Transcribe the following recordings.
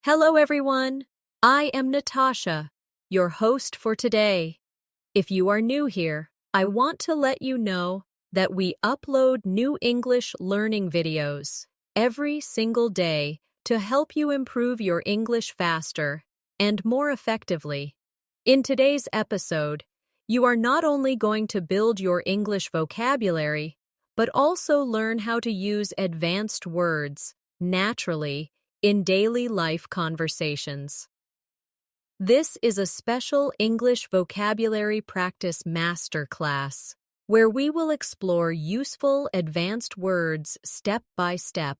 Hello, everyone. I am Natasha, your host for today. If you are new here, I want to let you know that we upload new English learning videos every single day to help you improve your English faster and more effectively. In today's episode, you are not only going to build your English vocabulary, but also learn how to use advanced words naturally in daily life conversations. This is a special English vocabulary practice masterclass where we will explore useful advanced words step by step,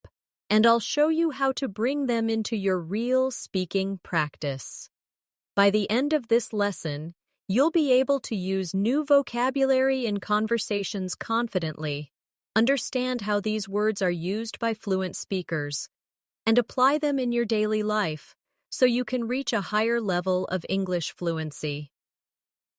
and I'll show you how to bring them into your real speaking practice. By the end of this lesson, you'll be able to use new vocabulary in conversations confidently, understand how these words are used by fluent speakers, and apply them in your daily life so you can reach a higher level of English fluency.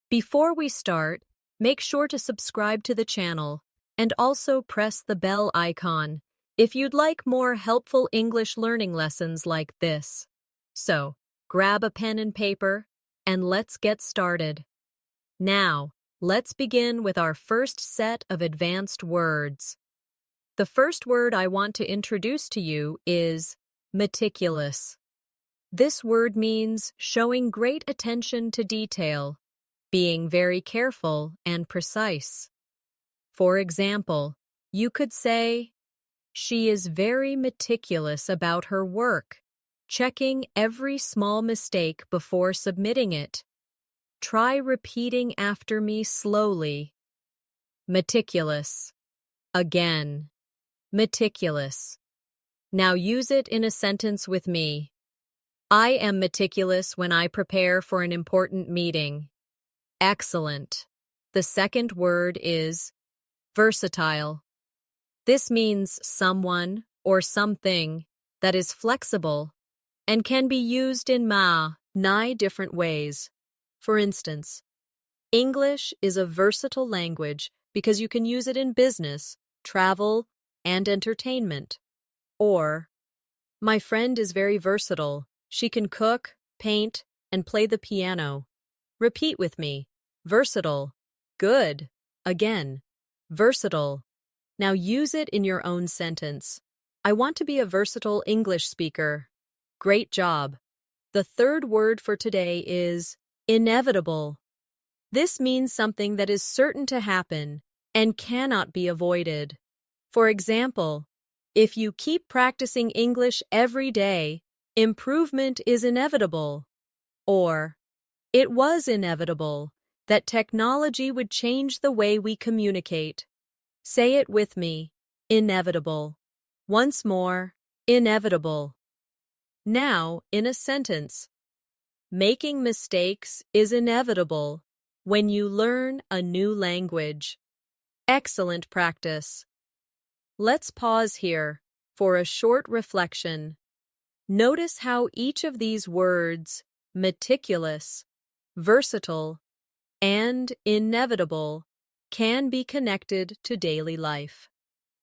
Before we start, make sure to subscribe to the channel and also press the bell icon if you'd like more helpful English learning lessons like this. So, grab a pen and paper and let's get started. Now, let's begin with our first set of advanced words. The first word I want to introduce to you is meticulous. This word means showing great attention to detail, being very careful and precise. For example, you could say, "She is very meticulous about her work, checking every small mistake before submitting it. Try repeating after me slowly." Meticulous. Again. Meticulous. Now use it in a sentence with me. I am meticulous when I prepare for an important meeting. Excellent. The second word is versatile. This means someone or something that is flexible and can be used in many different ways. For instance, English is a versatile language because you can use it in business, travel, and entertainment. Or, my friend is very versatile. She can cook, paint, and play the piano. Repeat with me. Versatile. Good. Again. Versatile. Now use it in your own sentence. I want to be a versatile English speaker. Great job. The third word for today is inevitable. This means something that is certain to happen and cannot be avoided. For example, if you keep practicing English every day, improvement is inevitable. Or, it was inevitable that technology would change the way we communicate. Say it with me. Inevitable. Once more, inevitable. Now, in a sentence. Making mistakes is inevitable when you learn a new language. Excellent practice. Let's pause here for a short reflection. Notice how each of these words, meticulous, versatile, and inevitable, can be connected to daily life.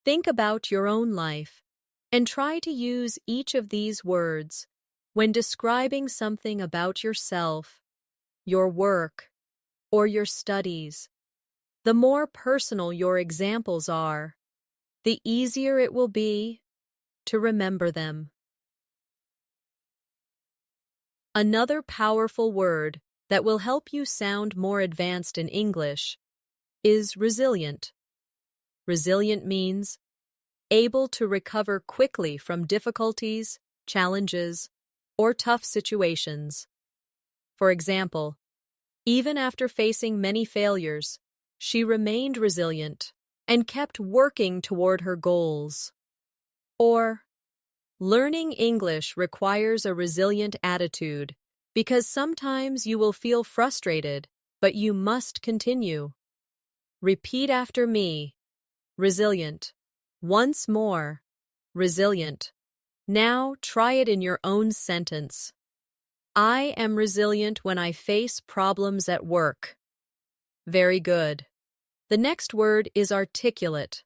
Think about your own life and try to use each of these words when describing something about yourself, your work, or your studies. The more personal your examples are, the easier it will be to remember them. Another powerful word that will help you sound more advanced in English is resilient. Resilient means able to recover quickly from difficulties, challenges, or tough situations. For example, even after facing many failures, she remained resilient and kept working toward her goals. Or, learning English requires a resilient attitude because sometimes you will feel frustrated, but you must continue. Repeat after me. Resilient. Once more. Resilient. Now try it in your own sentence. I am resilient when I face problems at work. Very good. The next word is articulate.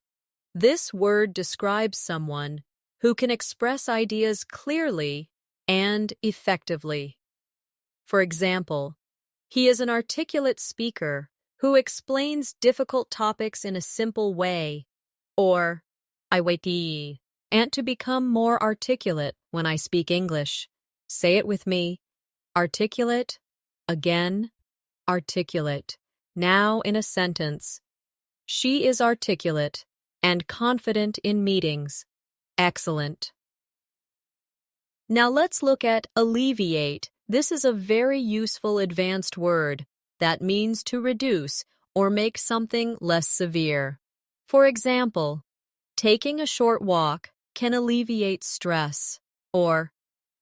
This word describes someone who can express ideas clearly and effectively. For example, he is an articulate speaker who explains difficult topics in a simple way. Or, I wait and to become more articulate when I speak English. Say it with me. Articulate, again, articulate. Now in a sentence. She is articulate and confident in meetings. Excellent. Now let's look at alleviate. This is a very useful advanced word that means to reduce or make something less severe. For example, taking a short walk can alleviate stress, or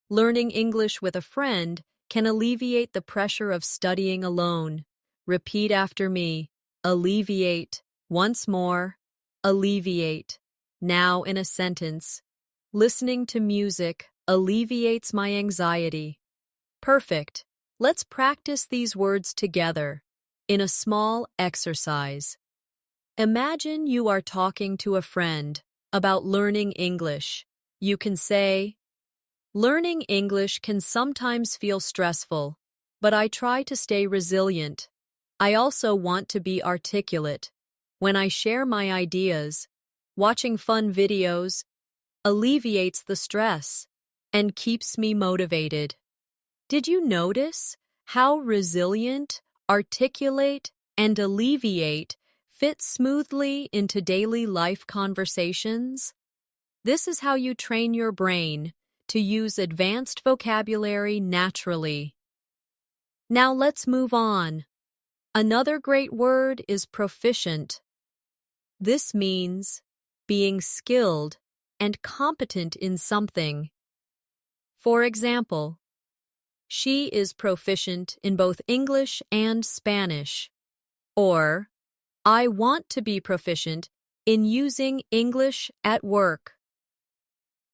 learning English with a friend can alleviate the pressure of studying alone. Repeat after me. Alleviate. Once more. Alleviate. Now in a sentence. Listening to music alleviates my anxiety. Perfect. Let's practice these words together in a small exercise. Imagine you are talking to a friend about learning English. You can say, "Learning English can sometimes feel stressful, but I try to stay resilient. I also want to be articulate. When I share my ideas, watching fun videos alleviates the stress and keeps me motivated." Did you notice how resilient, articulate, and alleviate fit smoothly into daily life conversations? This is how you train your brain to use advanced vocabulary naturally. Now let's move on. Another great word is proficient. This means being skilled and competent in something. For example, she is proficient in both English and Spanish. Or, I want to be proficient in using English at work.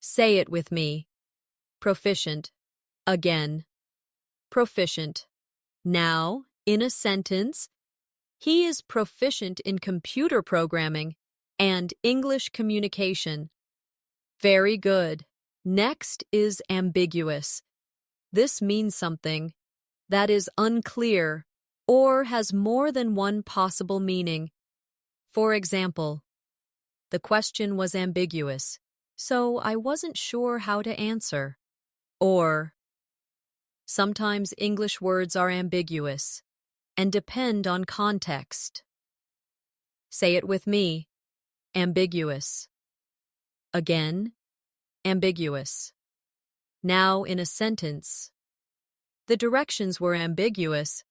Say it with me. Proficient. Again. Proficient. Now, in a sentence, he is proficient in computer programming and English communication. Very good. Next is ambiguous. This means something that is unclear or has more than one possible meaning. For example, the question was ambiguous, so I wasn't sure how to answer. Or, sometimes English words are ambiguous and depend on context. Say it with me. Ambiguous. Again, ambiguous. Now in a sentence. The directions were ambiguous,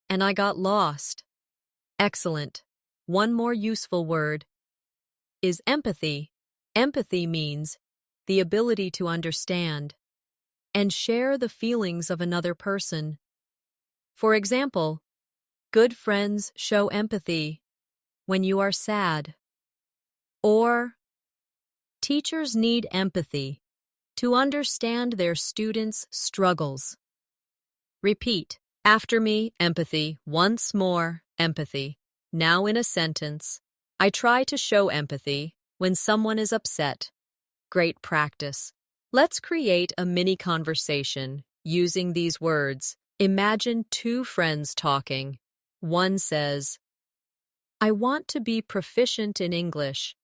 and I got lost. Excellent. One more useful word is empathy. Empathy means the ability to understand and share the feelings of another person. For example, good friends show empathy when you are sad. Or, teachers need empathy to understand their students' struggles. Repeat after me, empathy. Once more, empathy. Now in a sentence. I try to show empathy when someone is upset. Great practice. Let's create a mini conversation using these words. Imagine two friends talking. One says, I want to be proficient in English,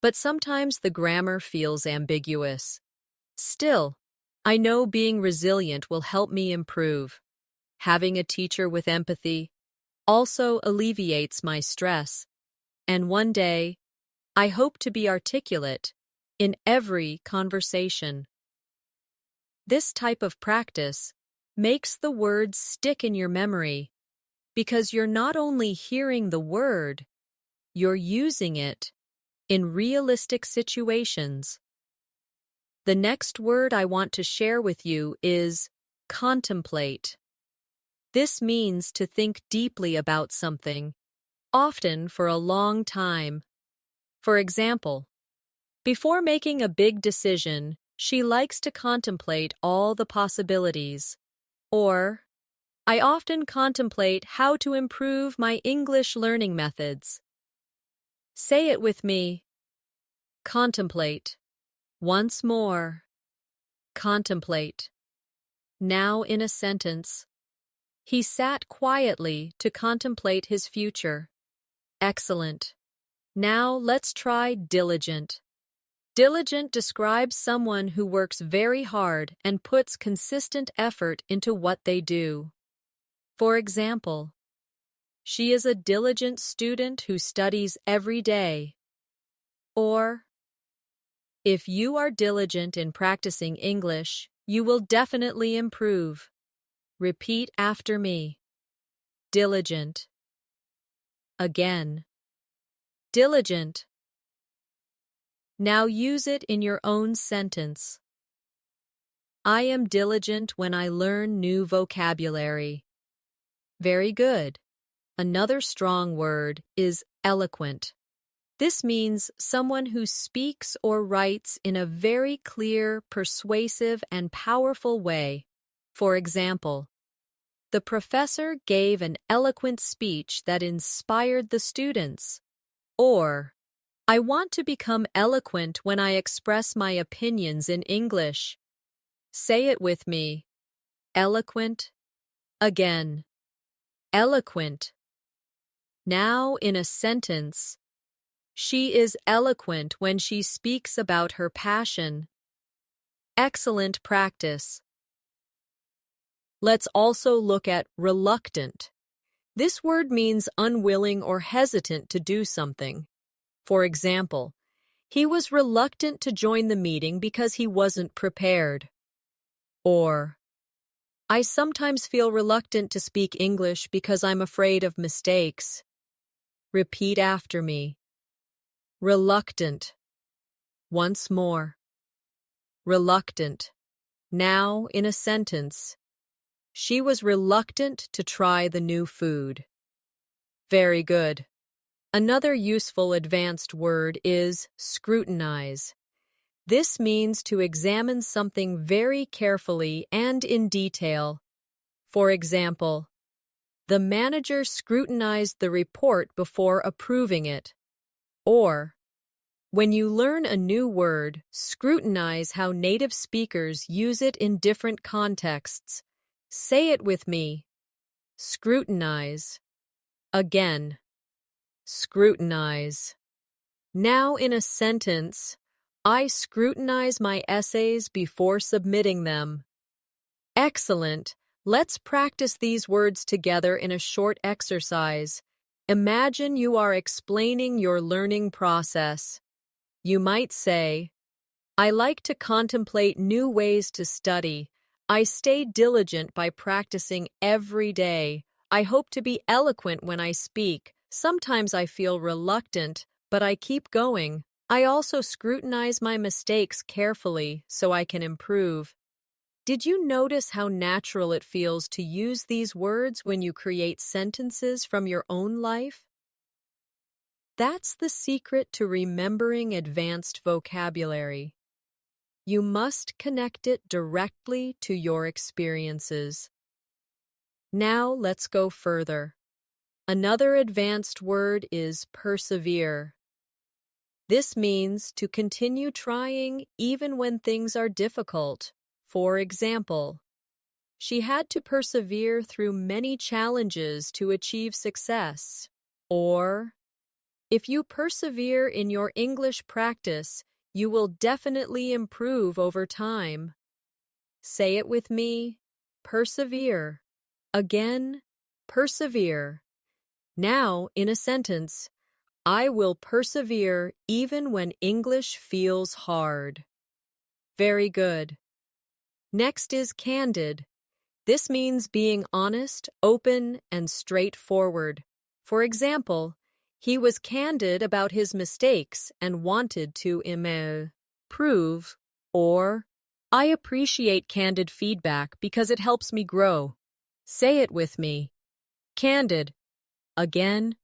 but sometimes the grammar feels ambiguous. Still, I know being resilient will help me improve. Having a teacher with empathy also alleviates my stress, and one day, I hope to be articulate in every conversation. This type of practice makes the words stick in your memory because you're not only hearing the word, you're using it in realistic situations. The next word I want to share with you is contemplate. This means to think deeply about something, often for a long time. For example, before making a big decision, she likes to contemplate all the possibilities. Or, I often contemplate how to improve my English learning methods. Say it with me. Contemplate. Once more. Contemplate. Now in a sentence. He sat quietly to contemplate his future. Excellent. Now let's try diligent. Diligent describes someone who works very hard and puts consistent effort into what they do. For example, she is a diligent student who studies every day. Or, if you are diligent in practicing English, you will definitely improve. Repeat after me. Diligent. Again. Diligent. Now use it in your own sentence. I am diligent when I learn new vocabulary. Very good. Another strong word is eloquent. This means someone who speaks or writes in a very clear, persuasive, and powerful way. For example, the professor gave an eloquent speech that inspired the students. Or, I want to become eloquent when I express my opinions in English. Say it with me. Eloquent. Again. Eloquent. Now in a sentence. She is eloquent when she speaks about her passion. Excellent practice. Let's also look at reluctant. This word means unwilling or hesitant to do something. For example, he was reluctant to join the meeting because he wasn't prepared. Or, I sometimes feel reluctant to speak English because I'm afraid of mistakes. Repeat after me. Reluctant. Once more. Reluctant. Now in a sentence. She was reluctant to try the new food. Very good. Another useful advanced word is scrutinize. This means to examine something very carefully and in detail. For example, the manager scrutinized the report before approving it. Or, when you learn a new word, scrutinize how native speakers use it in different contexts. Say it with me. Scrutinize. Again. Scrutinize. Now in a sentence, I scrutinize my essays before submitting them. Excellent. Let's practice these words together in a short exercise. Imagine you are explaining your learning process. You might say, I like to contemplate new ways to study. I stay diligent by practicing every day. I hope to be eloquent when I speak. Sometimes I feel reluctant, but I keep going. I also scrutinize my mistakes carefully so I can improve. Did you notice how natural it feels to use these words when you create sentences from your own life? That's the secret to remembering advanced vocabulary. You must connect it directly to your experiences. Now let's go further. Another advanced word is persevere. This means to continue trying even when things are difficult. For example, she had to persevere through many challenges to achieve success. Or, if you persevere in your English practice, you will definitely improve over time. Say it with me. Persevere. Again, persevere. Now, in a sentence, I will persevere even when English feels hard. Very good. Next is candid. This means being honest, open, and straightforward. For example, he was candid about his mistakes and wanted to improve. Or, I appreciate candid feedback because it helps me grow. Say it with me. Candid. Again.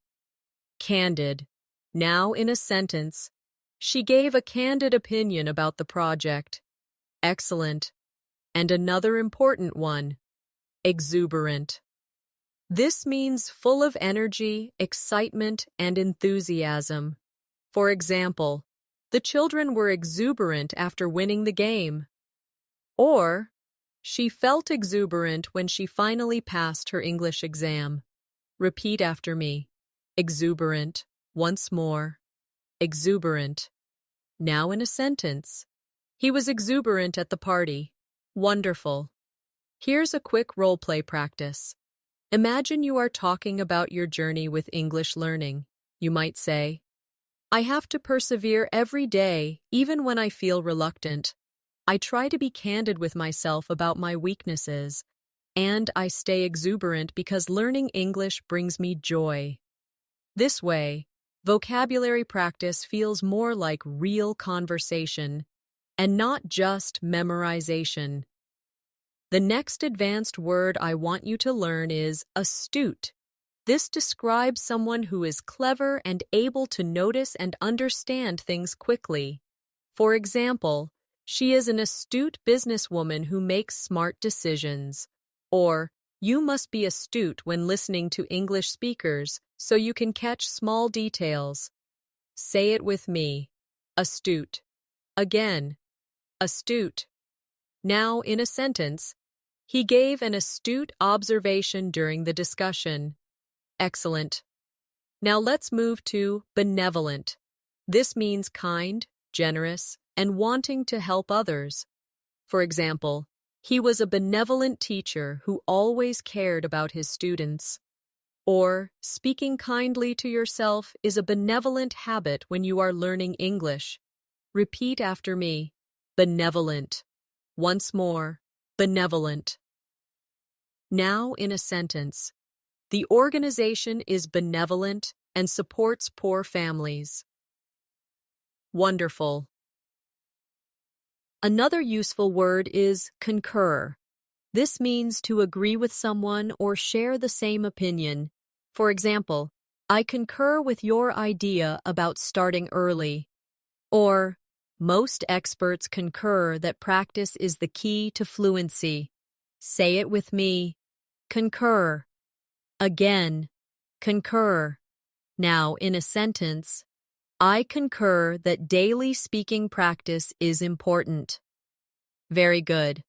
Candid. Now in a sentence. She gave a candid opinion about the project. Excellent. And another important one. Exuberant. This means full of energy, excitement, and enthusiasm. For example, the children were exuberant after winning the game. Or, She felt exuberant when she finally passed her English exam. Repeat after me. Exuberant. Once more. Exuberant. Now in a sentence. He was exuberant at the party. Wonderful. Here's a quick role-play practice. Imagine you are talking about your journey with English learning. You might say, I have to persevere every day, even when I feel reluctant. I try to be candid with myself about my weaknesses, and I stay exuberant because learning English brings me joy. This way, vocabulary practice feels more like real conversation and not just memorization. The next advanced word I want you to learn is astute. This describes someone who is clever and able to notice and understand things quickly. For example, she is an astute businesswoman who makes smart decisions. Or, you must be astute when listening to English speakers so you can catch small details. Say it with me. Astute. Again. Astute. Now, in a sentence, he gave an astute observation during the discussion. Excellent. Now let's move to benevolent. This means kind, generous, and wanting to help others. For example, he was a benevolent teacher who always cared about his students. Or, speaking kindly to yourself is a benevolent habit when you are learning English. Repeat after me. Benevolent. Once more. Benevolent. Now in a sentence. The organization is benevolent and supports poor families. Wonderful. Another useful word is concur. This means to agree with someone or share the same opinion. For example, I concur with your idea about starting early. Or, most experts concur that practice is the key to fluency. Say it with me. Concur. Again. Concur. Now, in a sentence, I concur that daily speaking practice is important. Very good.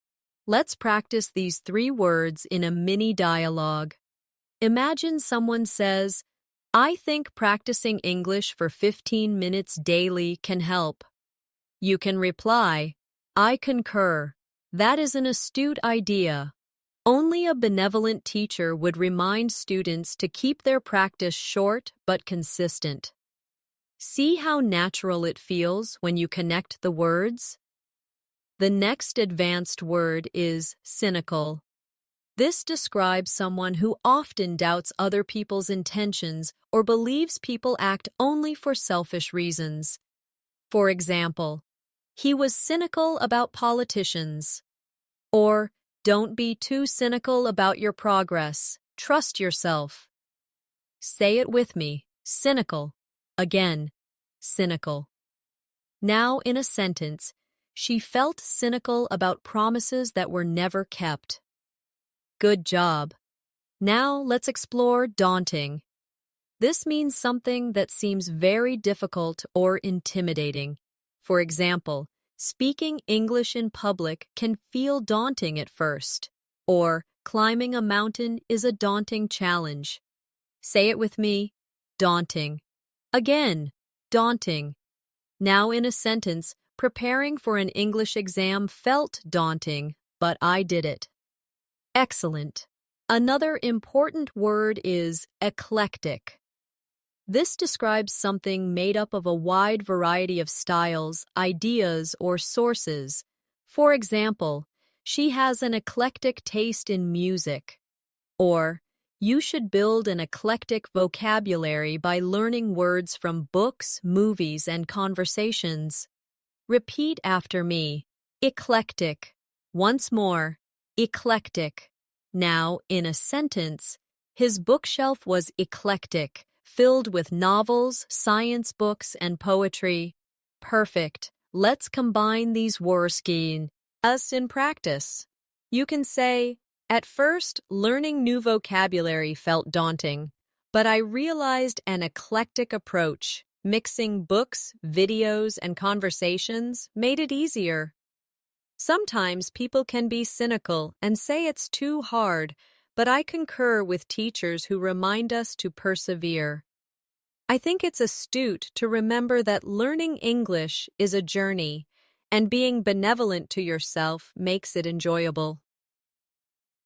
Let's practice these 3 words in a mini dialogue. Imagine someone says, I think practicing English for 15 minutes daily can help. You can reply, I concur. That is an astute idea. Only a benevolent teacher would remind students to keep their practice short but consistent. See how natural it feels when you connect the words? The next advanced word is cynical. This describes someone who often doubts other people's intentions or believes people act only for selfish reasons. For example, he was cynical about politicians. Or, don't be too cynical about your progress. Trust yourself. Say it with me. Cynical. Again. Cynical. Now, in a sentence, she felt cynical about promises that were never kept. Good job. Now, let's explore daunting. This means something that seems very difficult or intimidating. For example, speaking English in public can feel daunting at first, or climbing a mountain is a daunting challenge. Say it with me. Daunting. Again. Daunting. Now in a sentence, preparing for an English exam felt daunting, but I did it. Excellent. Another important word is eclectic. This describes something made up of a wide variety of styles, ideas, or sources. For example, she has an eclectic taste in music. Or, you should build an eclectic vocabulary by learning words from books, movies, and conversations. Repeat after me. Eclectic. Once more. Eclectic. Now, in a sentence, his bookshelf was eclectic, filled with novels, science books, and poetry. Perfect. Let's combine these words in practice. You can say, at first, learning new vocabulary felt daunting, but I realized an eclectic approach, mixing books, videos, and conversations, made it easier. Sometimes people can be cynical and say it's too hard, but I concur with teachers who remind us to persevere. I think it's astute to remember that learning English is a journey, and being benevolent to yourself makes it enjoyable.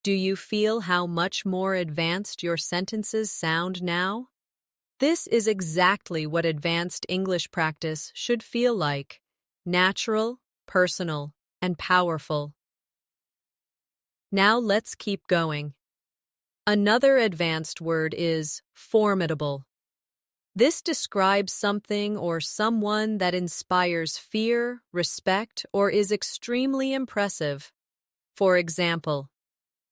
Do you feel how much more advanced your sentences sound now? This is exactly what advanced English practice should feel like: natural, personal, and powerful. Now let's keep going. Another advanced word is formidable. This describes something or someone that inspires fear, respect, or is extremely impressive. For example,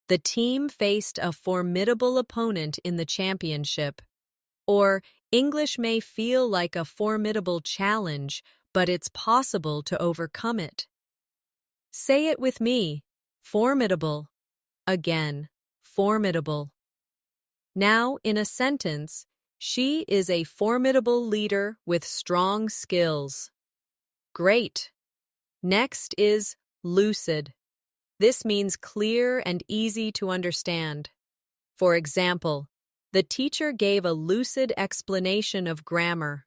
the team faced a formidable opponent in the championship. Or, English may feel like a formidable challenge, but it's possible to overcome it. Say it with me. Formidable. Again, formidable. Now, in a sentence, she is a formidable leader with strong skills. Great. Next is lucid. This means clear and easy to understand. For example, the teacher gave a lucid explanation of grammar.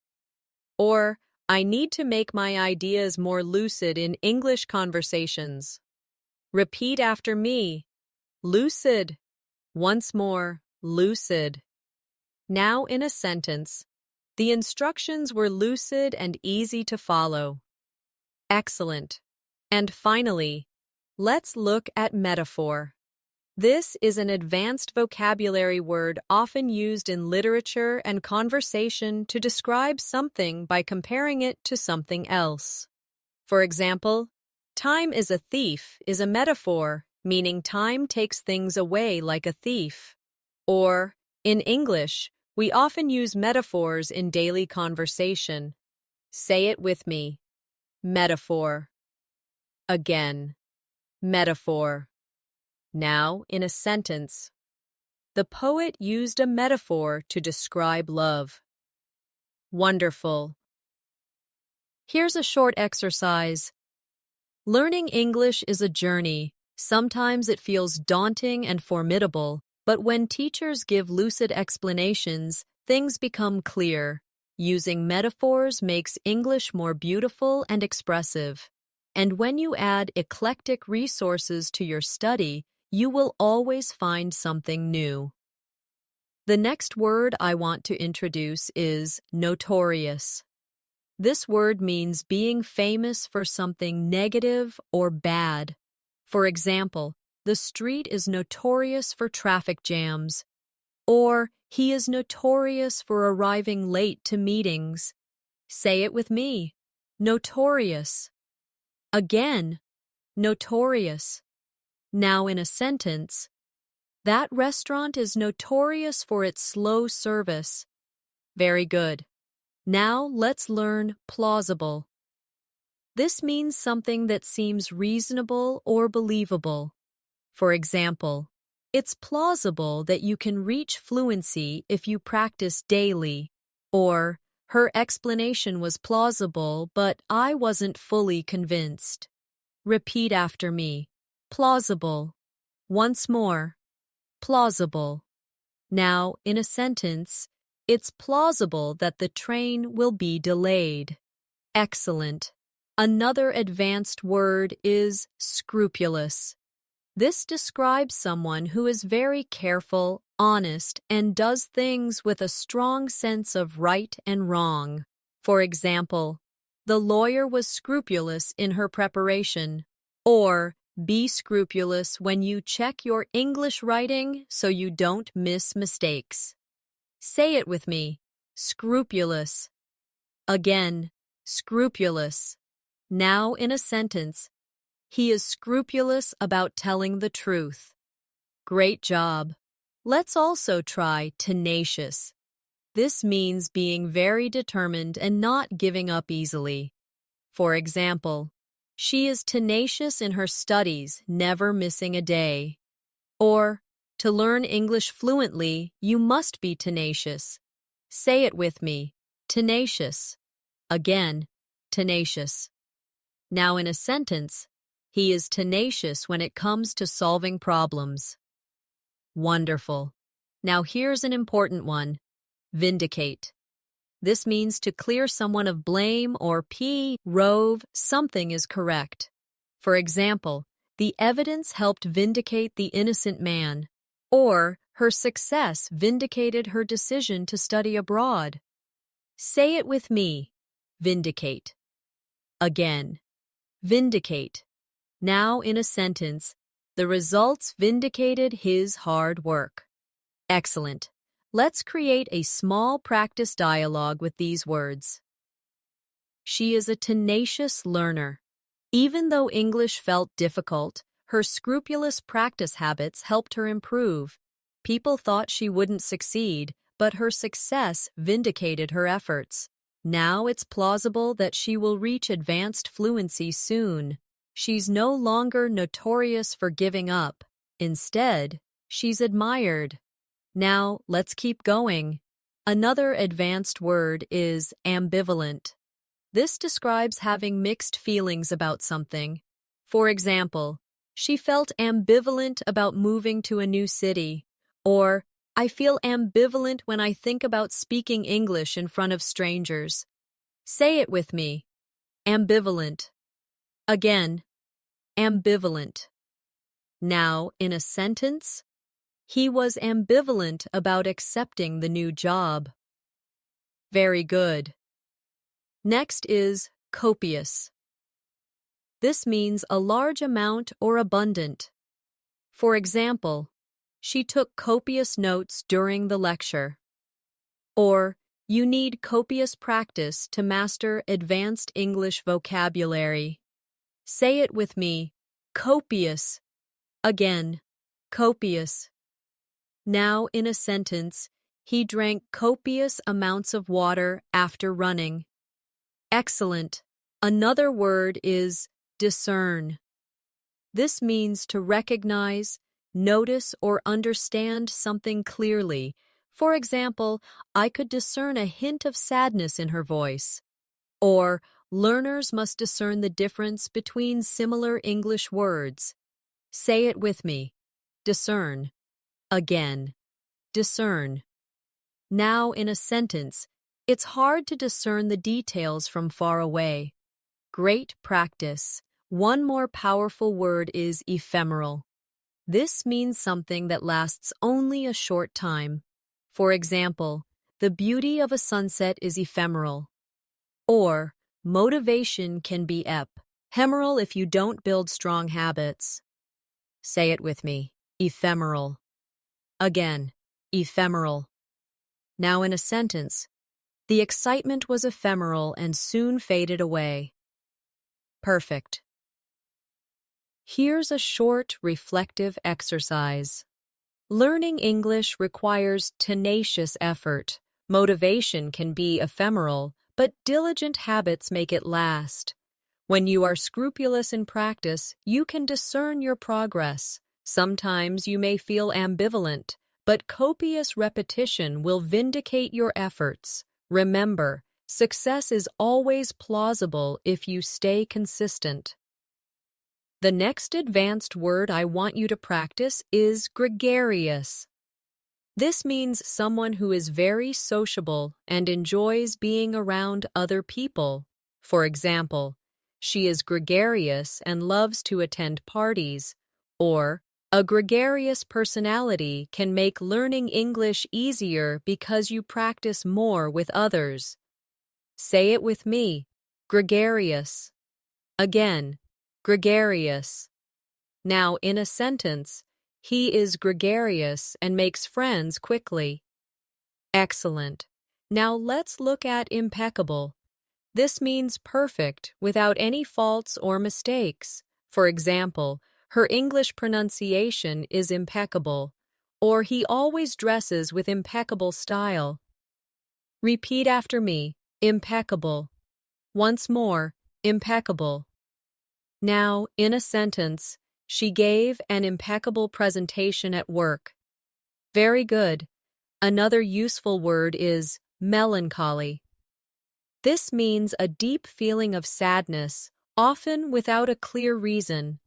Or, I need to make my ideas more lucid in English conversations. Repeat after me. Lucid. Once more, lucid. Now in a sentence, the instructions were lucid and easy to follow. Excellent. And finally, let's look at metaphor. This is an advanced vocabulary word often used in literature and conversation to describe something by comparing it to something else. For example, time is a thief is a metaphor, meaning time takes things away like a thief. Or, in English, we often use metaphors in daily conversation. Say it with me. Metaphor. Again. Metaphor. Now, in a sentence. The poet used a metaphor to describe love. Wonderful. Here's a short exercise. Learning English is a journey. Sometimes it feels daunting and formidable, but when teachers give lucid explanations, things become clear. Using metaphors makes English more beautiful and expressive. And when you add eclectic resources to your study, you will always find something new. The next word I want to introduce is notorious. This word means being famous for something negative or bad. For example, the street is notorious for traffic jams. Or, he is notorious for arriving late to meetings. Say it with me. Notorious. Again, notorious. Now in a sentence, that restaurant is notorious for its slow service. Very good. Now let's learn plausible. This means something that seems reasonable or believable. For example, it's plausible that you can reach fluency if you practice daily. Or, her explanation was plausible, but I wasn't fully convinced. Repeat after me. Plausible. Once more. Plausible. Now, in a sentence, it's plausible that the train will be delayed. Excellent. Another advanced word is scrupulous. This describes someone who is very careful, honest, and does things with a strong sense of right and wrong. For example, the lawyer was scrupulous in her preparation. Or, be scrupulous when you check your English writing so you don't miss mistakes. Say it with me. Scrupulous. Again, scrupulous. Now in a sentence. He is scrupulous about telling the truth. Great job. Let's also try tenacious. This means being very determined and not giving up easily. For example, she is tenacious in her studies, never missing a day. Or, to learn English fluently, you must be tenacious. Say it with me. Tenacious. Again, tenacious. Now in a sentence, He is tenacious when it comes to solving problems. Wonderful. Now here's an important one. Vindicate. This means to clear someone of blame or prove something is correct. For example, the evidence helped vindicate the innocent man, or her success vindicated her decision to study abroad. Say it with me. Vindicate. Again. Vindicate. Now in a sentence, the results vindicated his hard work. Excellent. Let's create a small practice dialogue with these words. She is a tenacious learner. Even though English felt difficult, her scrupulous practice habits helped her improve. People thought she wouldn't succeed, but her success vindicated her efforts. Now it's plausible that she will reach advanced fluency soon. She's no longer notorious for giving up. Instead, she's admired. Now, let's keep going. Another advanced word is ambivalent. This describes having mixed feelings about something. For example, she felt ambivalent about moving to a new city, or I feel ambivalent when I think about speaking English in front of strangers. Say it with me. Ambivalent. Again, ambivalent. Now, in a sentence, he was ambivalent about accepting the new job. Very good. Next is copious. This means a large amount or abundant. For example, she took copious notes during the lecture. Or, you need copious practice to master advanced English vocabulary. Say it with me. Copious. Again, copious. Now in a sentence, he drank copious amounts of water after running. Excellent. Another word is discern. This means to recognize, notice, or understand something clearly. For example, I could discern a hint of sadness in her voice. Or, learners must discern the difference between similar English words. Say it with me. Discern. Again. Discern. Now in a sentence, it's hard to discern the details from far away. Great practice. One more powerful word is ephemeral. This means something that lasts only a short time. For example, the beauty of a sunset is ephemeral. Or, motivation can be ephemeral if you don't build strong habits. Say it with me. Ephemeral. Again, ephemeral. Now in a sentence, the excitement was ephemeral and soon faded away. Perfect. Here's a short, reflective exercise. Learning English requires tenacious effort. Motivation can be ephemeral, but diligent habits make it last. When you are scrupulous in practice, you can discern your progress. Sometimes you may feel ambivalent, but copious repetition will vindicate your efforts. Remember, success is always plausible if you stay consistent. The next advanced word I want you to practice is gregarious. This means someone who is very sociable and enjoys being around other people. For example, she is gregarious and loves to attend parties. Or, a gregarious personality can make learning English easier because you practice more with others. Say it with me. Gregarious. Again, gregarious. Now, in a sentence, he is gregarious and makes friends quickly. Excellent. Now let's look at impeccable. This means perfect, without any faults or mistakes. For example, her English pronunciation is impeccable, or he always dresses with impeccable style. Repeat after me. Impeccable. Once more, impeccable. Now, in a sentence, she gave an impeccable presentation at work. Very good. Another useful word is melancholy. This means a deep feeling of sadness often without a clear reason.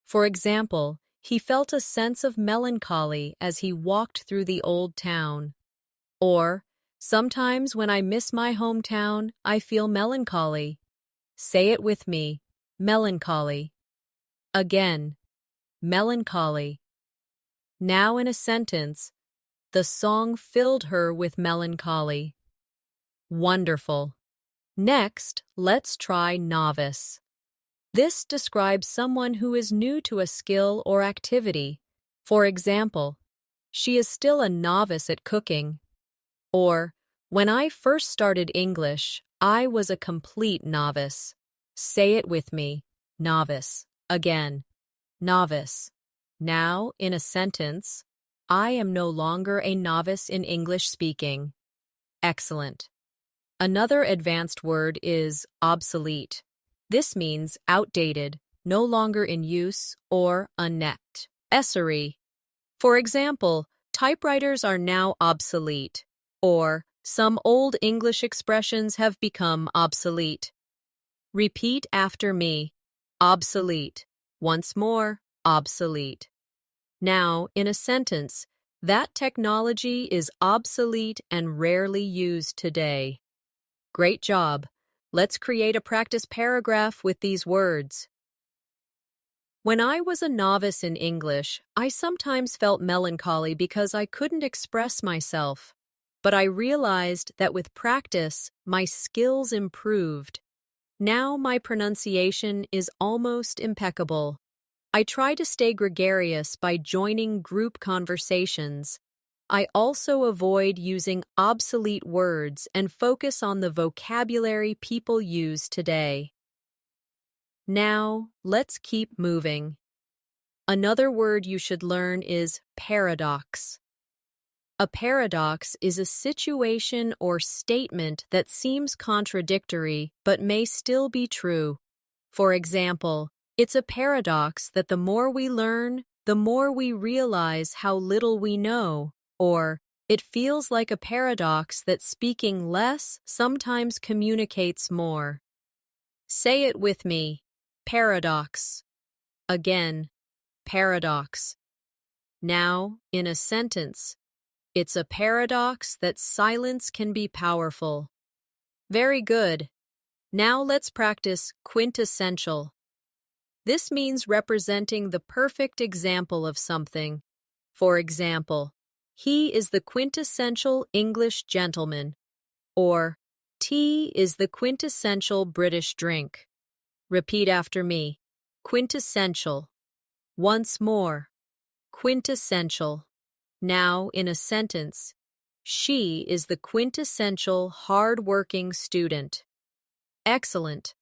For example, he felt a sense of melancholy as he walked through the old town. Or, sometimes when I miss my hometown, I feel melancholy. Say it with me, melancholy. Again, melancholy. Now in a sentence, the song filled her with melancholy. Wonderful. Next, let's try novice. This describes someone who is new to a skill or activity. For example, she is still a novice at cooking. Or, when I first started English, I was a complete novice. Say it with me, novice. Again, novice. Now, in a sentence, I am no longer a novice in English speaking. Excellent. Another advanced word is obsolete. This means outdated, no longer in use, or unnecessary. For example, typewriters are now obsolete, or some old English expressions have become obsolete. Repeat after me. Obsolete. Once more, obsolete. Now, in a sentence, that technology is obsolete and rarely used today. Great job. Let's create a practice paragraph with these words. When I was a novice in English, I sometimes felt melancholy because I couldn't express myself. But I realized that with practice, my skills improved. Now my pronunciation is almost impeccable. I try to stay gregarious by joining group conversations. I also avoid using obsolete words and focus on the vocabulary people use today. Now, let's keep moving. Another word you should learn is paradox. A paradox is a situation or statement that seems contradictory but may still be true. For example, it's a paradox that the more we learn, the more we realize how little we know. Or, it feels like a paradox that speaking less sometimes communicates more. Say it with me. Paradox. Again, paradox. Now, in a sentence, it's a paradox that silence can be powerful. Very good. Now let's practice quintessential. This means representing the perfect example of something. For example, he is the quintessential English gentleman, or tea is the quintessential British drink. Repeat after me. Quintessential. Once more. Quintessential. Now, in a sentence, she is the quintessential hard-working student. Excellent.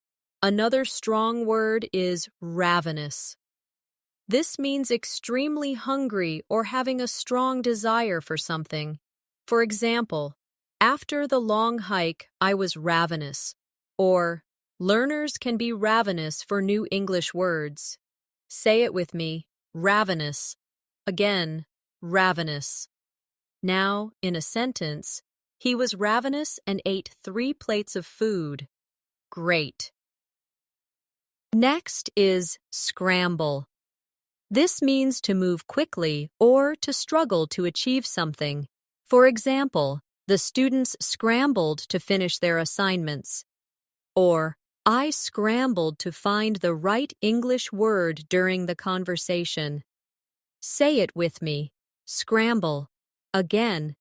Another strong word is ravenous. This means extremely hungry or having a strong desire for something. For example, after the long hike, I was ravenous. Or, learners can be ravenous for new English words. Say it with me, ravenous. Again, ravenous. Now, in a sentence, he was ravenous and ate 3 plates of food. Great. Next is scramble. This means to move quickly or to struggle to achieve something. For example, the students scrambled to finish their assignments. Or, I scrambled to find the right English word during the conversation. Say it with me. Scramble. Again,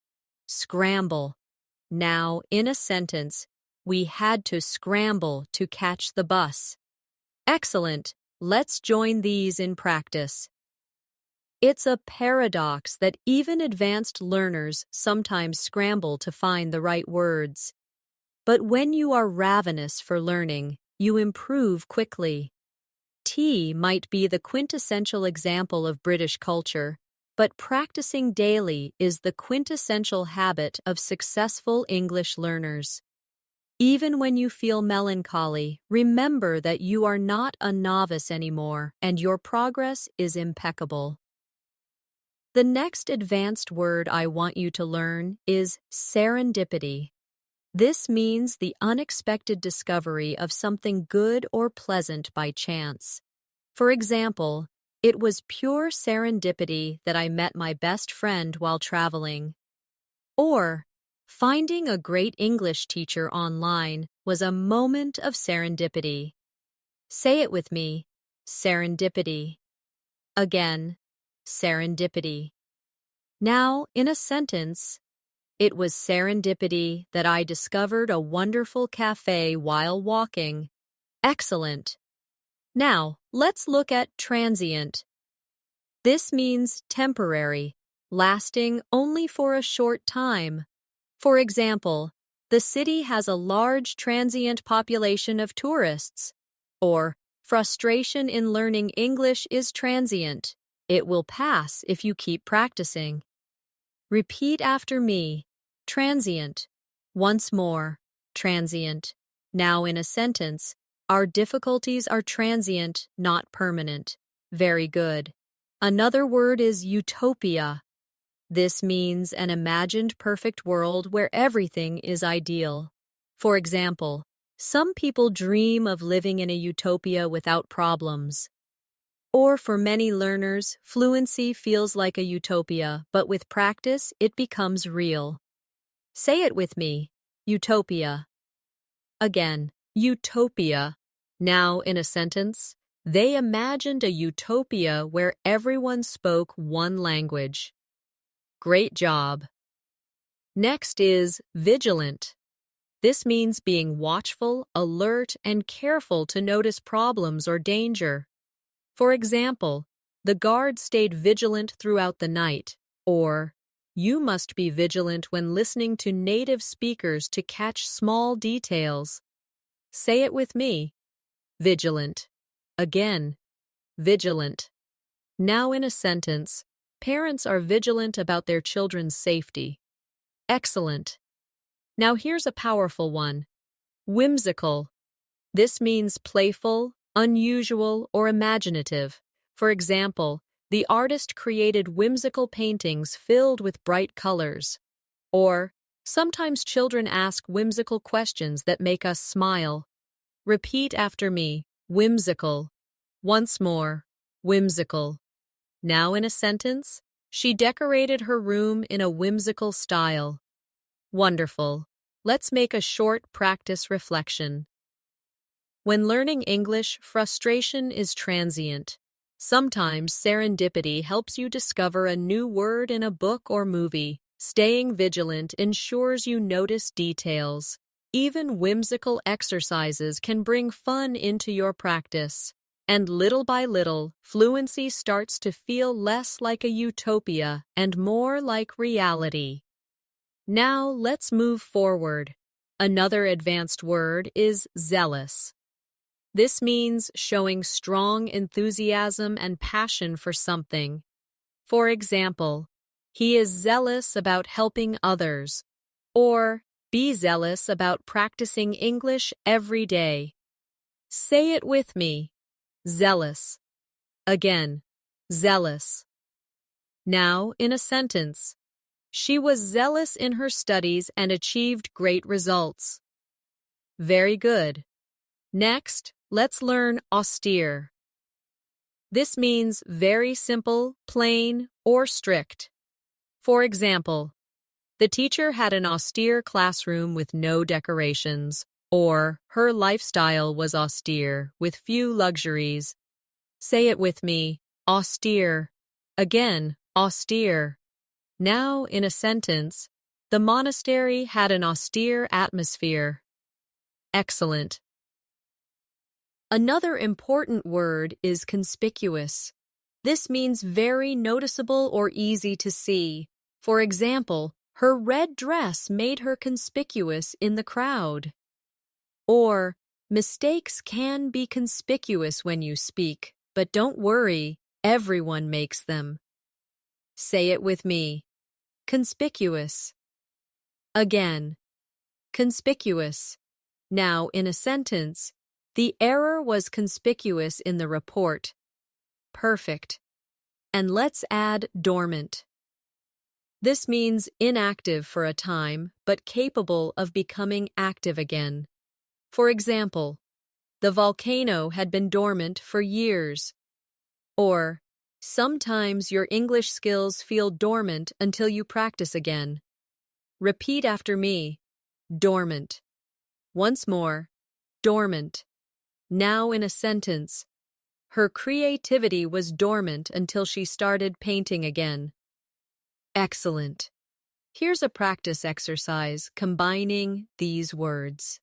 scramble. Now, in a sentence, we had to scramble to catch the bus. Excellent. Let's join these in practice. It's a paradox that even advanced learners sometimes scramble to find the right words. But when you are ravenous for learning, you improve quickly. Tea might be the quintessential example of British culture, but practicing daily is the quintessential habit of successful English learners. Even when you feel melancholy, remember that you are not a novice anymore and your progress is impeccable. The next advanced word I want you to learn is serendipity. This means the unexpected discovery of something good or pleasant by chance. For example, it was pure serendipity that I met my best friend while traveling. Or, finding a great English teacher online was a moment of serendipity. Say it with me, serendipity. Again, serendipity. Now, in a sentence, it was serendipity that I discovered a wonderful cafe while walking. Excellent. Now, let's look at transient. This means temporary, lasting only for a short time. For example, the city has a large transient population of tourists. Or, frustration in learning English is transient. It will pass if you keep practicing. Repeat after me. Transient. Once more. Transient. Now in a sentence, our difficulties are transient, not permanent. Very good. Another word is utopia. This means an imagined perfect world where everything is ideal. For example, some people dream of living in a utopia without problems. Or for many learners, fluency feels like a utopia, but with practice, it becomes real. Say it with me, utopia. Again, utopia. Now in a sentence, they imagined a utopia where everyone spoke one language. Great job. Next is vigilant. This means being watchful, alert, and careful to notice problems or danger. For example, the guard stayed vigilant throughout the night, or you must be vigilant when listening to native speakers to catch small details. Say it with me. Vigilant. Again, vigilant. Now in a sentence, parents are vigilant about their children's safety. Excellent. Now here's a powerful one. Whimsical. This means playful, unusual, or imaginative. For example, the artist created whimsical paintings filled with bright colors. Or, sometimes children ask whimsical questions that make us smile. Repeat after me, whimsical. Once more, whimsical. Now in a sentence, she decorated her room in a whimsical style. Wonderful. Let's make a short practice reflection. When learning English, frustration is transient. Sometimes serendipity helps you discover a new word in a book or movie. Staying vigilant ensures you notice details. Even whimsical exercises can bring fun into your practice. And little by little, fluency starts to feel less like a utopia and more like reality. Now let's move forward. Another advanced word is zealous. This means showing strong enthusiasm and passion for something. For example, he is zealous about helping others, or be zealous about practicing English every day. Say it with me. Zealous. Again, zealous. Now in a sentence. She was zealous in her studies and achieved great results. Very good. Next, let's learn austere. This means very simple, plain, or strict. For example, the teacher had an austere classroom with no decorations, or her lifestyle was austere with few luxuries. Say it with me, austere. Again, austere. Now, in a sentence, the monastery had an austere atmosphere. Excellent. Another important word is conspicuous. This means very noticeable or easy to see. For example, her red dress made her conspicuous in the crowd. Or, mistakes can be conspicuous when you speak, but don't worry, everyone makes them. Say it with me. Conspicuous. Again. Conspicuous. Now, in a sentence, the error was conspicuous in the report. Perfect. And let's add dormant. This means inactive for a time, but capable of becoming active again. For example, the volcano had been dormant for years. Or, sometimes your English skills feel dormant until you practice again. Repeat after me. Dormant. Once more. Dormant. Now in a sentence. Her creativity was dormant until she started painting again. Excellent. Here's a practice exercise combining these words.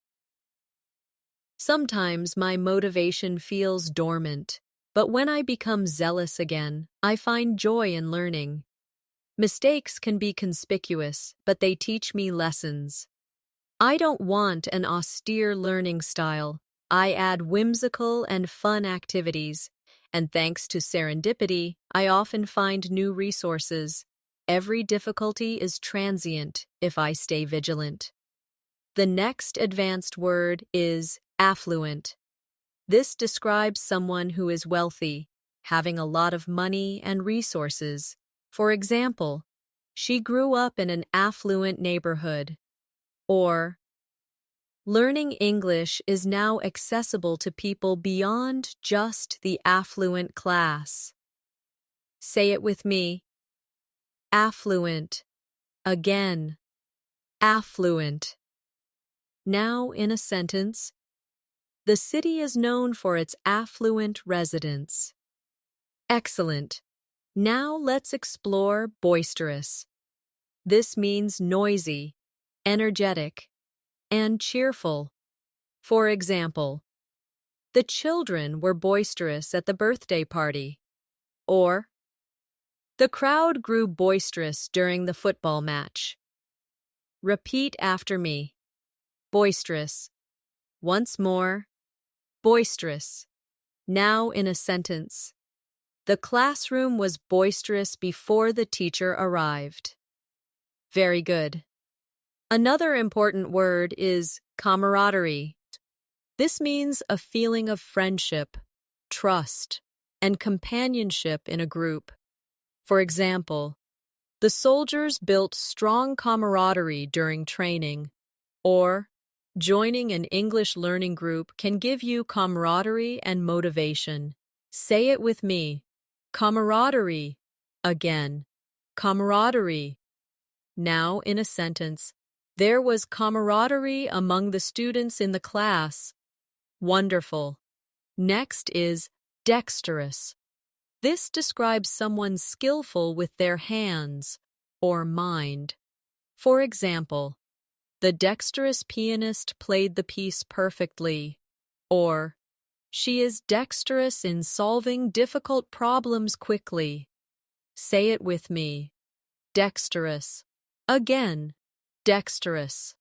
Sometimes my motivation feels dormant, but when I become zealous again, I find joy in learning. Mistakes can be conspicuous, but they teach me lessons. I don't want an austere learning style. I add whimsical and fun activities, and thanks to serendipity, I often find new resources. Every difficulty is transient if I stay vigilant. The next advanced word is affluent. This describes someone who is wealthy, having a lot of money and resources. For example, she grew up in an affluent neighborhood. Or, learning English is now accessible to people beyond just the affluent class. Say it with me. Affluent. Again. Affluent. Now in a sentence. The city is known for its affluent residents. Excellent. Now let's explore boisterous. This means noisy, energetic, and cheerful. For example, the children were boisterous at the birthday party. Or, the crowd grew boisterous during the football match. Repeat after me. Boisterous. Once more. Boisterous. Now in a sentence. The classroom was boisterous before the teacher arrived. Very good. Another important word is camaraderie. This means a feeling of friendship, trust, and companionship in a group. For example, the soldiers built strong camaraderie during training. Or, joining an English learning group can give you camaraderie and motivation. Say it with me. Camaraderie. Again. Camaraderie. Now in a sentence. There was camaraderie among the students in the class. Wonderful. Next is dexterous. This describes someone skillful with their hands or mind. For example, the dexterous pianist played the piece perfectly. Or, she is dexterous in solving difficult problems quickly. Say it with me. Dexterous. Again, dexterous.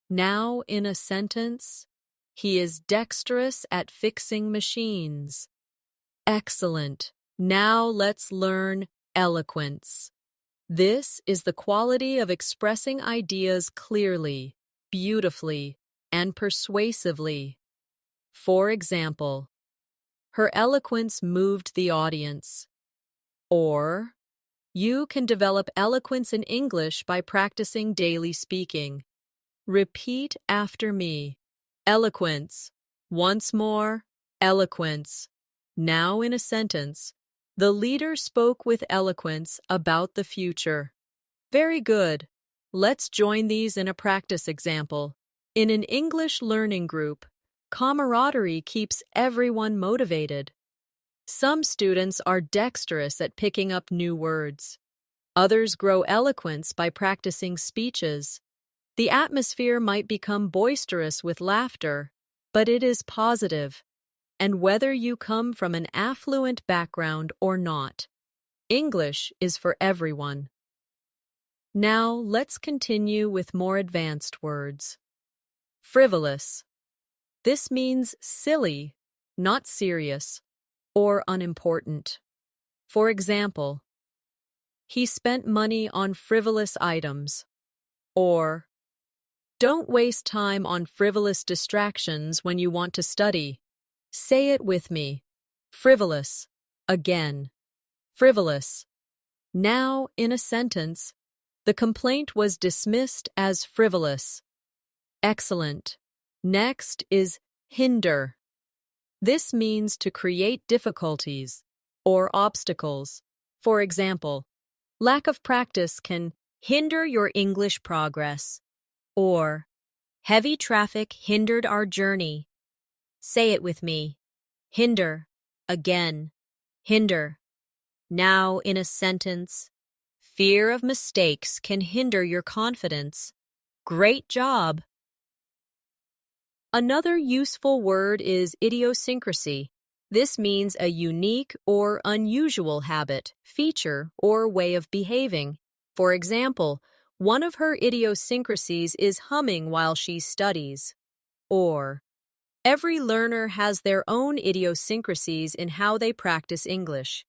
Now in a sentence, he is dexterous at fixing machines. Excellent. Now let's learn eloquence. This is the quality of expressing ideas clearly, beautifully, and persuasively. For example, her eloquence moved the audience. Or, you can develop eloquence in English by practicing daily speaking. Repeat after me. Eloquence. Once more, eloquence. Now in a sentence. The leader spoke with eloquence about the future. Very good. Let's join these in a practice example. In an English learning group, camaraderie keeps everyone motivated. Some students are dexterous at picking up new words. Others grow eloquence by practicing speeches. The atmosphere might become boisterous with laughter, but it is positive. And whether you come from an affluent background or not, English is for everyone. Now let's continue with more advanced words. Frivolous. This means silly, not serious, or unimportant. For example, he spent money on frivolous items. Or, don't waste time on frivolous distractions when you want to study. Say it with me. Frivolous. Again. Frivolous. Now in a sentence. The complaint was dismissed as frivolous. Excellent. Next is hinder. This means to create difficulties or obstacles. For example, lack of practice can hinder your English progress, or heavy traffic hindered our journey. Say it with me. Hinder. Again. Hinder. Now in a sentence. Fear of mistakes can hinder your confidence. Great job. Another useful word is idiosyncrasy. This means a unique or unusual habit, feature, or way of behaving. For example, one of her idiosyncrasies is humming while she studies. Or, every learner has their own idiosyncrasies in how they practice English.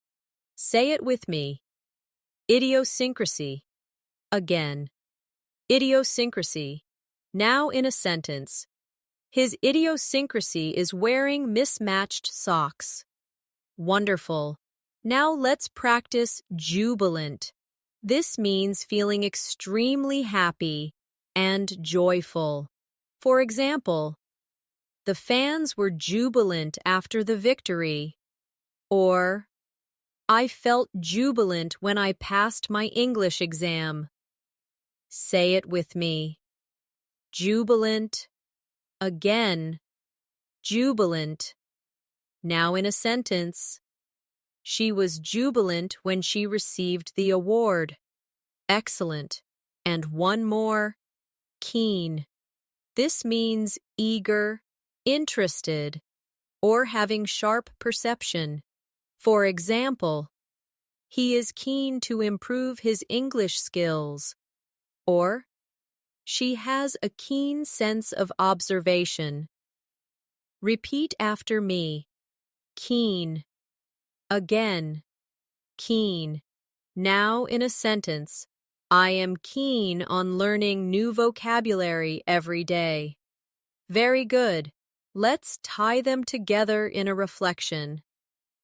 Say it with me. Idiosyncrasy. Again. Idiosyncrasy. Now in a sentence. His idiosyncrasy is wearing mismatched socks. Wonderful. Now let's practice jubilant. This means feeling extremely happy and joyful. For example, the fans were jubilant after the victory. Or, I felt jubilant when I passed my English exam. Say it with me. Jubilant. Again. Jubilant. Now in a sentence. She was jubilant when she received the award. Excellent. And one more. Keen. This means eager, interested, or having sharp perception. For example, he is keen to improve his English skills. Or, she has a keen sense of observation. Repeat after me. Keen. Again. Keen. Now in a sentence. I am keen on learning new vocabulary every day. Very good. Let's tie them together in a reflection.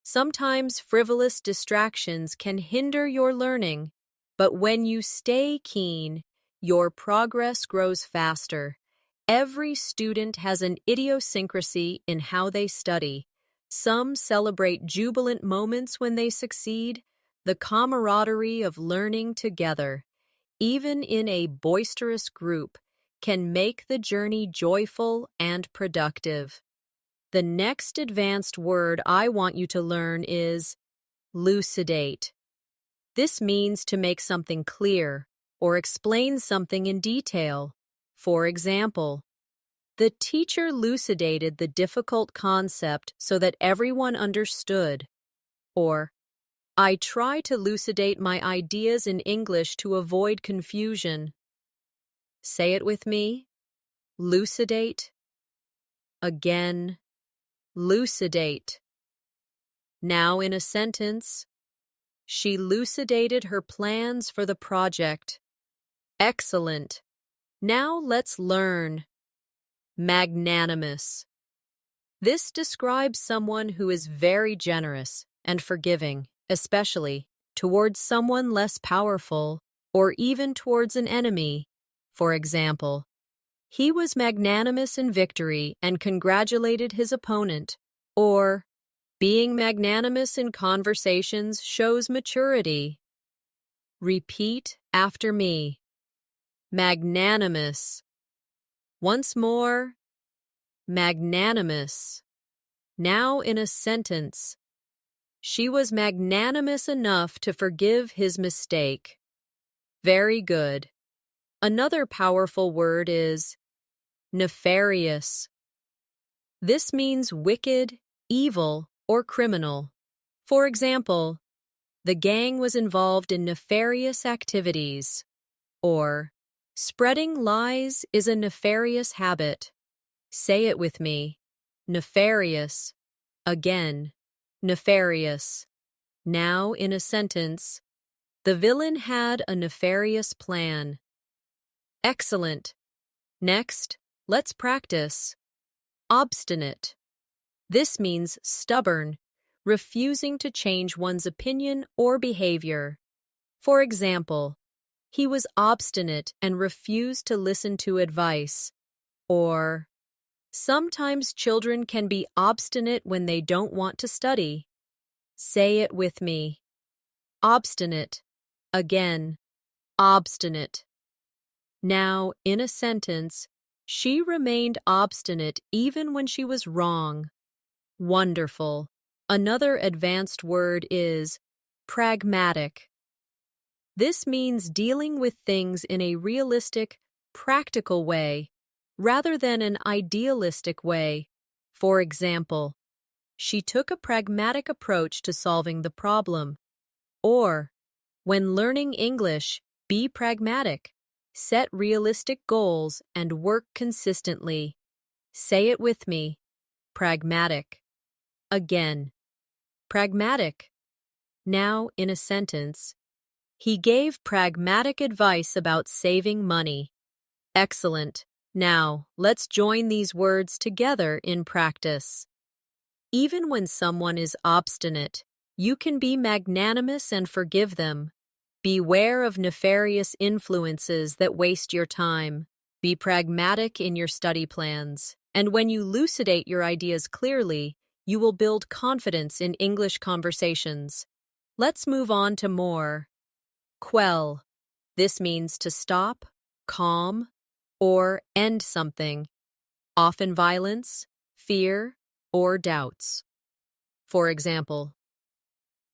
Sometimes frivolous distractions can hinder your learning, but when you stay keen, your progress grows faster. Every student has an idiosyncrasy in how they study. Some celebrate jubilant moments when they succeed, the camaraderie of learning together, even in a boisterous group, can make the journey joyful and productive. The next advanced word I want you to learn is elucidate. This means to make something clear or explain something in detail. For example, the teacher elucidated the difficult concept so that everyone understood. Or, I try to elucidate my ideas in English to avoid confusion. Say it with me. Elucidate. Again. Elucidate. Now in a sentence. She elucidated her plans for the project. Excellent. Now let's learn. Magnanimous. This describes someone who is very generous and forgiving, especially towards someone less powerful or even towards an enemy. For example, he was magnanimous in victory and congratulated his opponent. Or, being magnanimous in conversations shows maturity. Repeat after me. Magnanimous. Once more. Magnanimous. Now in a sentence. She was magnanimous enough to forgive his mistake. Very good. Another powerful word is nefarious. This means wicked, evil, or criminal. For example, the gang was involved in nefarious activities. Or, spreading lies is a nefarious habit. Say it with me. Nefarious. Again. Nefarious. Now in a sentence. The villain had a nefarious plan. Excellent. Next, let's practice. Obstinate. This means stubborn, refusing to change one's opinion or behavior. For example, He was obstinate and refused to listen to advice. Or, sometimes children can be obstinate when they don't want to study. Say it with me. Obstinate. Again. Obstinate. Now, in a sentence, she remained obstinate even when she was wrong. Wonderful. Another advanced word is pragmatic. This means dealing with things in a realistic, practical way, rather than an idealistic way. For example, she took a pragmatic approach to solving the problem. Or, when learning English, be pragmatic. Set realistic goals and work consistently. Say it with me. Pragmatic. Again. Pragmatic. Now, in a sentence, he gave pragmatic advice about saving money. Excellent. Now, let's join these words together in practice. Even when someone is obstinate, you can be magnanimous and forgive them. Beware of nefarious influences that waste your time. Be pragmatic in your study plans. And when you elucidate your ideas clearly, you will build confidence in English conversations. Let's move on to more. Quell. This means to stop, calm, or end something, often violence, fear, or doubts. For example,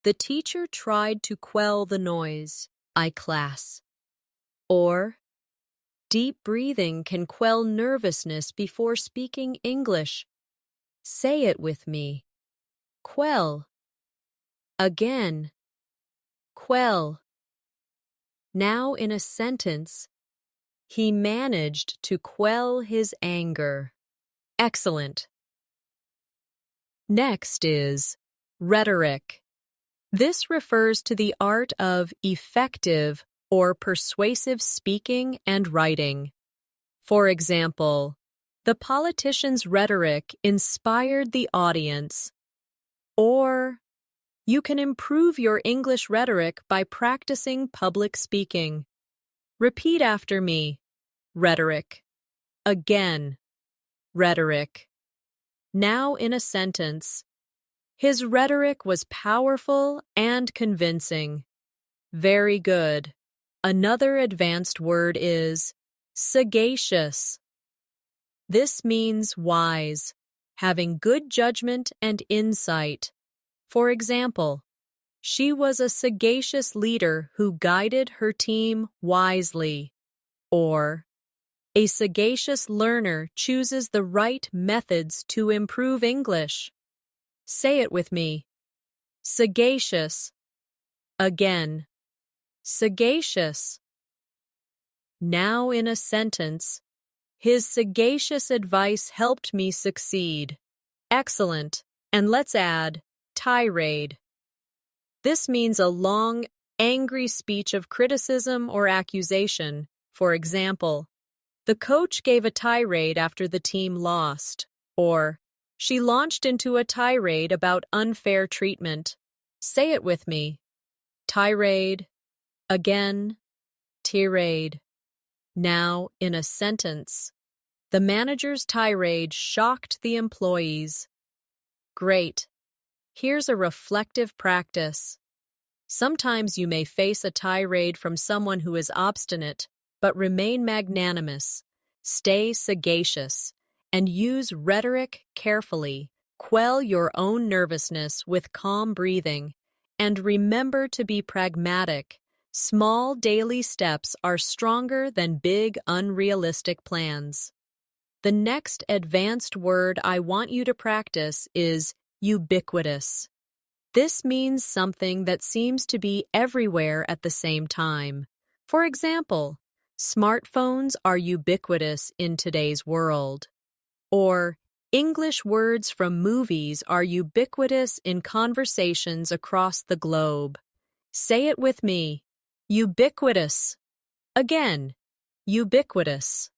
the teacher tried to quell the noise, class. Or, deep breathing can quell nervousness before speaking English. Say it with me. Quell. Again. Quell. Now in a sentence, he managed to quell his anger. Excellent. Next is rhetoric. This refers to the art of effective or persuasive speaking and writing. For example, the politician's rhetoric inspired the audience. Or, you can improve your English rhetoric by practicing public speaking. Repeat after me. Rhetoric. Again. Rhetoric. Now in a sentence. His rhetoric was powerful and convincing. Very good. Another advanced word is sagacious. This means wise, having good judgment and insight. For example, she was a sagacious leader who guided her team wisely. Or, a sagacious learner chooses the right methods to improve English. Say it with me. Sagacious. Again. Sagacious. Now in a sentence, his sagacious advice helped me succeed. Excellent. And let's add tirade. This means a long, angry speech of criticism or accusation. For example, the coach gave a tirade after the team lost. Or, she launched into a tirade about unfair treatment. Say it with me. Tirade. Again. Tirade. Now, in a sentence. The manager's tirade shocked the employees. Great. Here's a reflective practice. Sometimes you may face a tirade from someone who is obstinate, but remain magnanimous. Stay sagacious. And use rhetoric carefully. Quell your own nervousness with calm breathing. And remember to be pragmatic. Small daily steps are stronger than big, unrealistic plans. The next advanced word I want you to practice is ubiquitous. This means something that seems to be everywhere at the same time. For example, smartphones are ubiquitous in today's world. Or, English words from movies are ubiquitous in conversations across the globe. Say it with me. Ubiquitous. Again. Ubiquitous.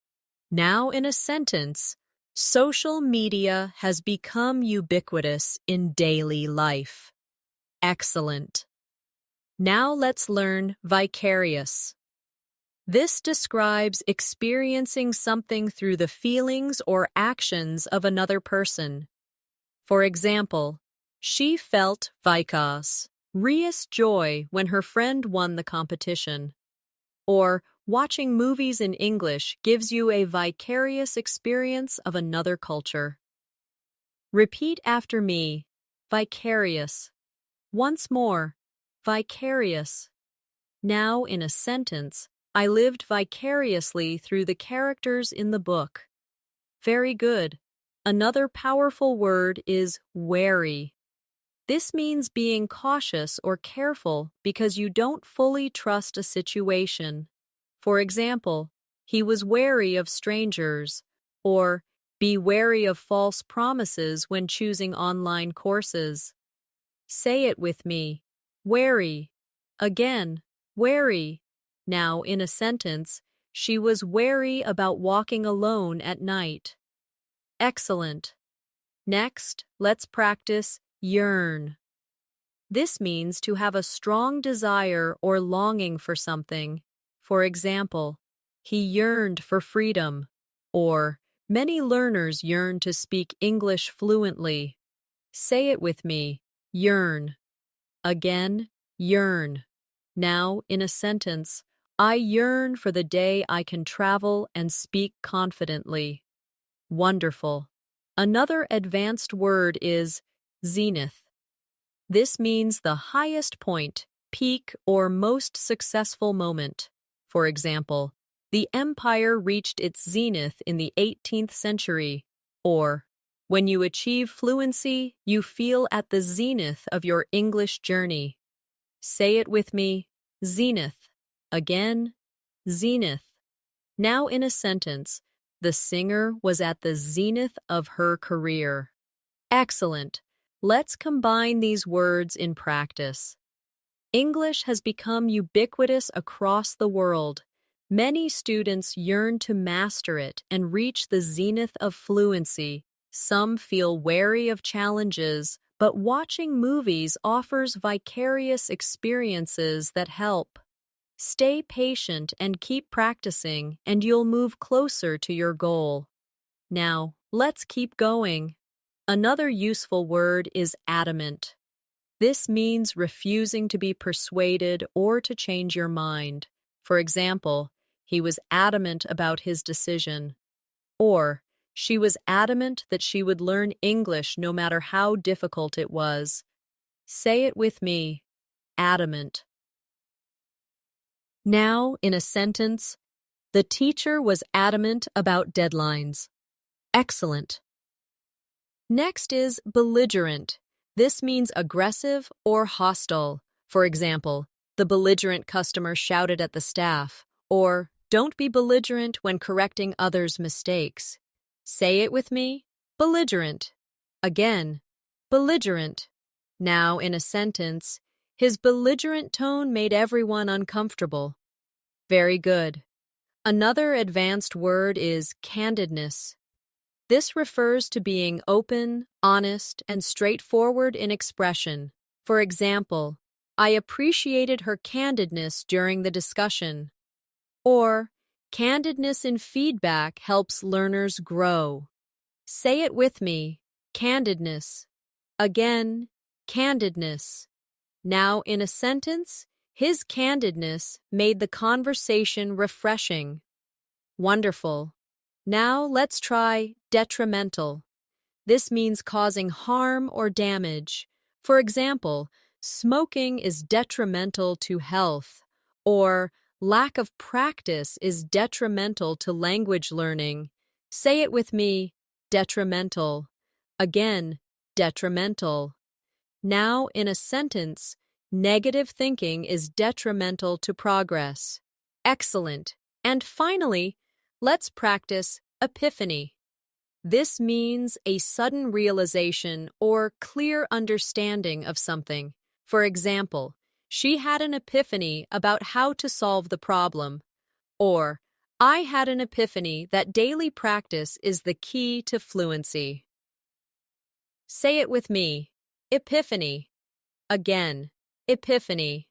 Now in a sentence, social media has become ubiquitous in daily life. Excellent. Now let's learn vicarious. This describes experiencing something through the feelings or actions of another person. For example, she felt vicarious joy when her friend won the competition. Or, watching movies in English gives you a vicarious experience of another culture. Repeat after me, vicarious. Once more, vicarious. Now in a sentence, I lived vicariously through the characters in the book. Very good. Another powerful word is wary. This means being cautious or careful because you don't fully trust a situation. For example, he was wary of strangers, or be wary of false promises when choosing online courses. Say it with me. Wary. Again, wary. Now, in a sentence, she was wary about walking alone at night. Excellent. Next, let's practice yearn. This means to have a strong desire or longing for something. For example, he yearned for freedom, or many learners yearn to speak English fluently. Say it with me. Yearn. Again, yearn. Now, in a sentence, I yearn for the day I can travel and speak confidently. Wonderful. Another advanced word is zenith. This means the highest point, peak, or most successful moment. For example, the empire reached its zenith in the 18th century, or when you achieve fluency, you feel at the zenith of your English journey. Say it with me, zenith. Again, zenith. Now in a sentence, the singer was at the zenith of her career. Excellent. Let's combine these words in practice. English has become ubiquitous across the world. Many students yearn to master it and reach the zenith of fluency. Some feel wary of challenges, but watching movies offers vicarious experiences that help. Stay patient and keep practicing, and you'll move closer to your goal. Now, let's keep going. Another useful word is adamant. This means refusing to be persuaded or to change your mind. For example, he was adamant about his decision. Or, she was adamant that she would learn English no matter how difficult it was. Say it with me. Adamant. Now, in a sentence, the teacher was adamant about deadlines. Excellent. Next is belligerent. This means aggressive or hostile. For example, the belligerent customer shouted at the staff, or don't be belligerent when correcting others' mistakes. Say it with me. Belligerent. Again, belligerent. Now, in a sentence, his belligerent tone made everyone uncomfortable. Very good. Another advanced word is candidness. This refers to being open, honest, and straightforward in expression. For example, I appreciated her candidness during the discussion. Or, candidness in feedback helps learners grow. Say it with me. Candidness. Again, candidness. Now, in a sentence, his candidness made the conversation refreshing. Wonderful. Now let's try detrimental. This means causing harm or damage. For example, smoking is detrimental to health, or lack of practice is detrimental to language learning. Say it with me, detrimental. Again, detrimental. Now, in a sentence, negative thinking is detrimental to progress. Excellent. And finally, let's practice epiphany. This means a sudden realization or clear understanding of something. For example, she had an epiphany about how to solve the problem. Or, I had an epiphany that daily practice is the key to fluency. Say it with me. Epiphany. Again, epiphany.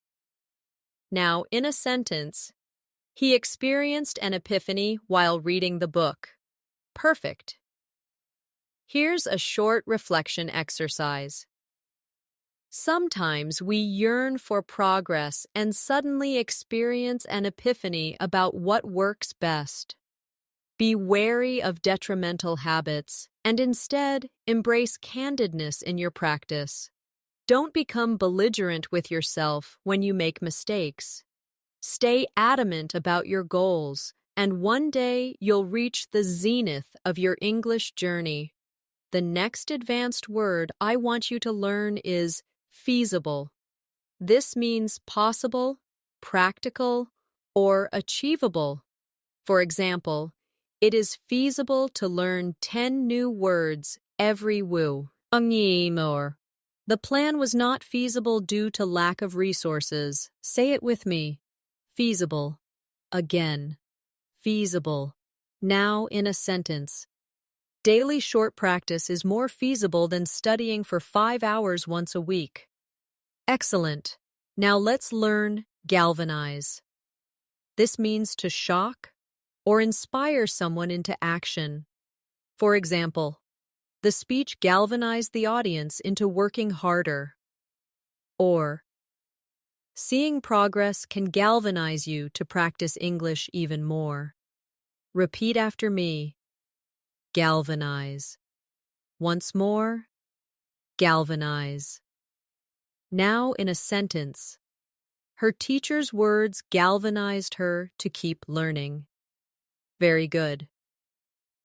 Now, in a sentence, He experienced an epiphany while reading the book. Perfect. Here's a short reflection exercise. Sometimes we yearn for progress and suddenly experience an epiphany about what works best. Be wary of detrimental habits and instead embrace candidness in your practice. Don't become belligerent with yourself when you make mistakes. Stay adamant about your goals, and one day you'll reach the zenith of your English journey. The next advanced word I want you to learn is feasible. This means possible, practical, or achievable. For example, it is feasible to learn 10 new words every woo. The plan was not feasible due to lack of resources. Say it with me. Feasible. Again. Feasible. Now in a sentence. Daily short practice is more feasible than studying for 5 hours once a week. Excellent. Now let's learn galvanize. This means to shock or inspire someone into action. For example, the speech galvanized the audience into working harder. Or, seeing progress can galvanize you to practice English even more. Repeat after me. Galvanize. Once more. Galvanize. Now in a sentence. Her teacher's words galvanized her to keep learning. Very good.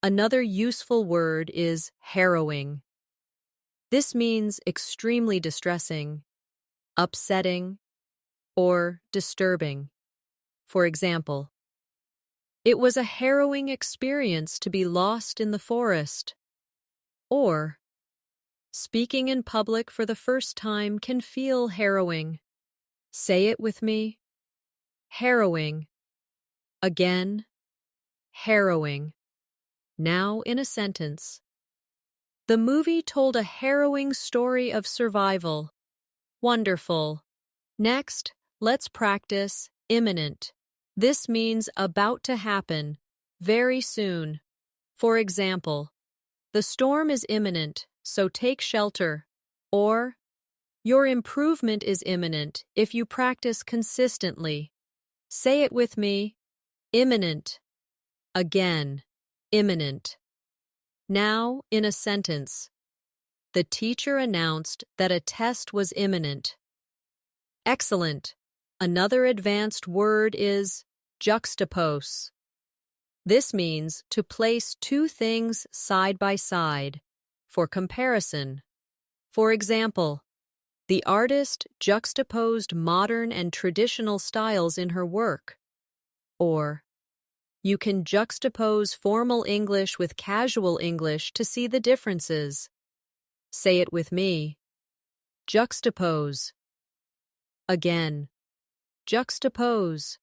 Another useful word is harrowing. This means extremely distressing, upsetting, or disturbing. For example, it was a harrowing experience to be lost in the forest. Or, speaking in public for the first time can feel harrowing. Say it with me. Harrowing. Again. Harrowing. Now in a sentence. The movie told a harrowing story of survival. Wonderful. Next, let's practice imminent. This means about to happen, very soon. For example, the storm is imminent, so take shelter. Or, your improvement is imminent if you practice consistently. Say it with me. Imminent. Again. Imminent. Now, in a sentence. The teacher announced that a test was imminent. Excellent. Another advanced word is juxtapose. This means to place two things side by side for comparison. For example, the artist juxtaposed modern and traditional styles in her work. Or, you can juxtapose formal English with casual English to see the differences. Say it with me. Juxtapose. Again. Juxtapose.